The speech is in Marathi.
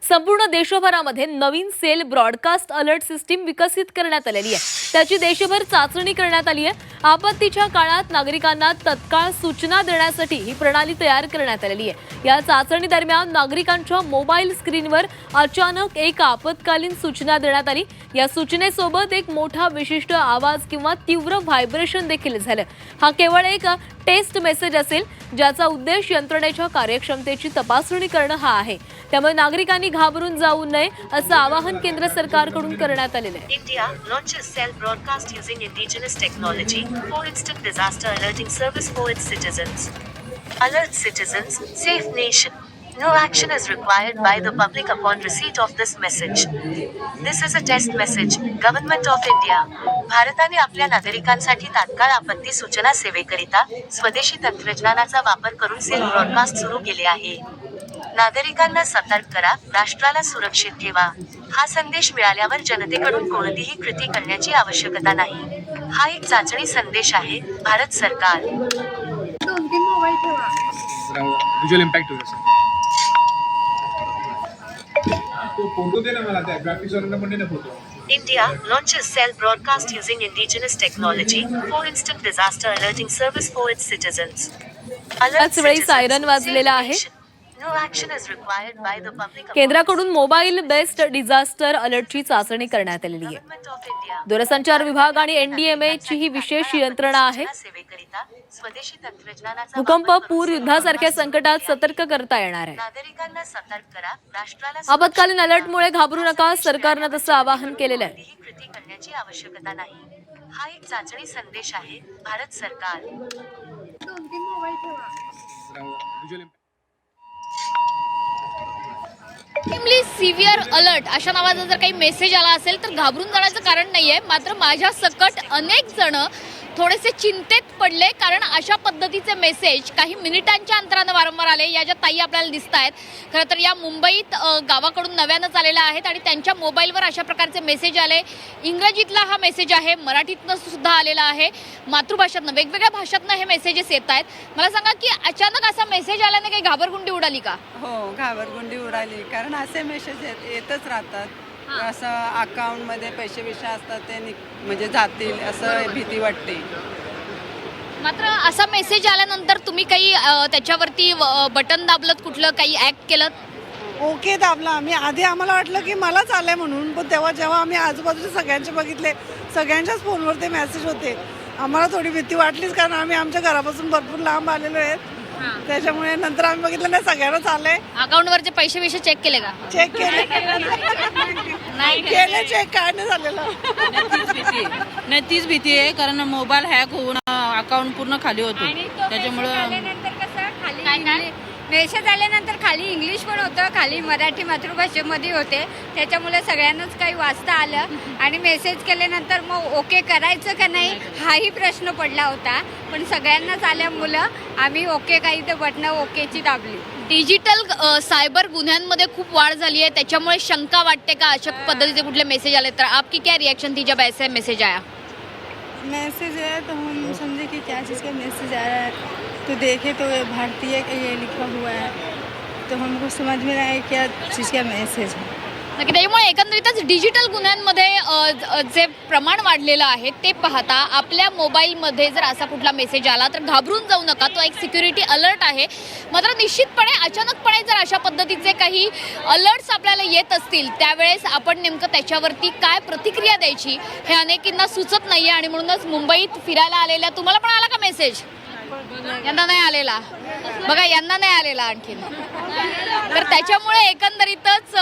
संपूर्ण देशभरामध्ये नवीन सेल ब्रॉडकास्ट अलर्ट सिस्टीम विकसित करण्यात आलेली आहे। त्याची देशभर चाचणी करण्यात आली आहे। आपत्तीच्या काळात नागरिकांना तत्काळ सूचना देण्यासाठी ही प्रणाली तयार करण्यात आलेली आहे। या चाचणी दरम्यान नागरिकांच्या मोबाईल स्क्रीनवर अचानक एक आपत्कालीन सूचना देण्यात आली। या सूचनेसोबत एक मोठा विशिष्ट आवाज किंवा तीव्र व्हायब्रेशन देखील झालं। हा केवळ एक टेस्ट मेसेज असेल, ज्याचा उद्देश यंत्रणेच्या कार्यक्षमतेची तपासणी करणं हा आहे। त्यामुळे नागरिकांनी घाबरून जाऊ नये असं आवाहन केंद्र सरकारकडून करण्यात आलेलं आहे। India launches cell broadcast using indigenous technology for instant disaster alerting service for its citizens. Alert citizens, safe nation. No action is required by the public upon receipt of this message. This is a test message. Government of India. भारताने आपल्या नागरिकांसाठी तात्काळ आपत्ती सूचना सेवेकरिता स्वदेशी तंत्रज्ञानाचा वापर करून सेल ब्रॉडकास्ट सुरू केले आहे। नागरिकांना सतर्क करा, राष्ट्राला सुरक्षित ठेवा। हा संदेश मिळाल्यावर जनतेकडून कोणतीही कृती करण्याची आवश्यकता नाही। हा एक चाचणी संदेश आहे। भारत सरकार। व्हिज्युअल इम्पॅक्ट होईल सर। तो फोटो दे ना मला, त्या ग्राफिक्स वाल्यांना पण दे ना photo. India launches cell broadcast using indigenous technology for instant disaster alerting service for its citizens. त्याच वेळी सायरन वाजलेला आहे। No action is required by the public. केंद्राकडून मोबाईल बेस्ड डिझास्टर अलर्टची चाचणी करण्यात आलेली आहे। Government of India. दूरसंचार विभाग आणि एनडीएमए ची ही विशेष यंत्रणा आहे। सेवेकरिता स्वदेशी तंत्रज्ञानाचा भूकंप, वापर पूर, करून युद्धासारख्या सेल संकटात ब्रॉडकास्ट सतर्क करता येणार आहे। नागरिकांना सतर्क करा, राष्ट्राला आपत्कालीन सुरक्षित अलर्टमुळे घाबरू नका, सरकारनं तसं आवाहन केलेलं आहे। कोणतीही कृती करण्याची आवश्यकता नाही। हा एक चाचणी संदेश आहे। भारत सरकार। व्हिज्युअल एक्स्ट्रीमली सिव्हिअर अलर्ट अशा नावाचा जर काही मेसेज आला असेल तर घाबरून जाण्याचं कारण नाहीये। मात्र माझ्या सकट अनेक जण थोडेसे चिंतेत पडले, कारण अशा पद्धतीचे मेसेज काही मिनिटांच्या अंतरानं वारंवार आले। या ज्या ताई आपल्याला दिसत आहेत, खरं तर या मुंबईत गावाकडून नव्यानंच आलेल्या आहेत आणि त्यांच्या मोबाईलवर अशा प्रकारचे मेसेज आले। इंग्रजीतला हा मेसेज आहे, मराठीतनं सुद्धा आलेला आहे, मातृभाषातनं, वेगवेगळ्या भाषातनं हे मेसेजेस येत आहेत। मला सांगा की अचानक असा मेसेज आल्याने काही घाबरगुंडी उडाली का? हो, घाबरगुंडी उडाली, कारण असे मेसेज येतच राहतात। असं अकाउंटमध्ये पैसे असतात ते म्हणजे जातील असं भीती वाटते। मात्र असा मेसेज आल्यानंतर तुम्ही काही त्याच्यावरती बटन दाबलत, कुठलं काही ऍक्ट केलं? ओके दाबला आम्ही। आधी आम्हाला वाटलं की मलाच आलंय म्हणून, पण जेव्हा आम्ही आजूबाजूचे सगळ्यांचे बघितले, सगळ्यांच्याच फोनवर ते मेसेज होते, आम्हाला थोडी भीती वाटलीच, कारण आम्ही आमच्या घरापासून भरपूर लांब आलेलो आहेत। त्याच्यामुळे नंतर आम्ही बघितलं नाही, सगळ्यांनाच आलंय। अकाउंटवरचे पैसे चेक केले का? चेक केले केले चेक काय नाही झालेलं। नाही, तीच भीती आहे, कारण मोबाईल हॅक होऊन अकाउंट पूर्ण खाली होतो। त्याच्यामुळे मेसेज आल्यानंतर खाली इंग्लिश पण होतं, खाली मराठी मातृभाषेमध्ये होते, त्याच्यामुळे सगळ्यांनाच काही वाचता आलं। आणि मेसेज केल्यानंतर मग ओके करायचं का नाही हाही प्रश्न पडला होता, पण सगळ्यांनाच आल्यामुळं आम्ही ओके काही तर बटणं ओकेची दाबली। डिजिटल सायबर गुन्ह्यांमध्ये खूप वाढ झाली आहे, त्याच्यामुळे शंका वाटते का अशा पद्धतीचे कुठले मेसेज आले तर? आपकी क्या रिएक्शन थी जब ऐसे मैसेज आया? मैसेज है तो हम समझे कि क्या चीज़ का मैसेज आया है, तो देखे तो ये भारतीय का ये लिखा हुआ है, तो हमको समझ में नहीं आया क्या चीज़ का मैसेज है। नक्की, त्यामुळे एकंदरीतच डिजिटल गुन्ह्यांमध्ये जे प्रमाण वाढलेलं आहे ते पाहता आपल्या मोबाईलमध्ये जर असा कुठला मेसेज आला तर घाबरून जाऊ नका, तो एक सिक्युरिटी अलर्ट आहे। मात्र निश्चितपणे अचानकपणे जर अशा पद्धतीचे काही अलर्ट्स आपल्याला येत असतील त्यावेळेस आपण नेमकं त्याच्यावरती काय प्रतिक्रिया द्यायची हे अनेकींना सुचत नाहीये। आणि म्हणूनच मुंबईत फिरायला आलेल्या तुम्हाला पण आला का मेसेज? यांना नाही आलेला, बघा यांना नाही आलेला आणखीन। तर त्याच्यामुळे एकंदरीतच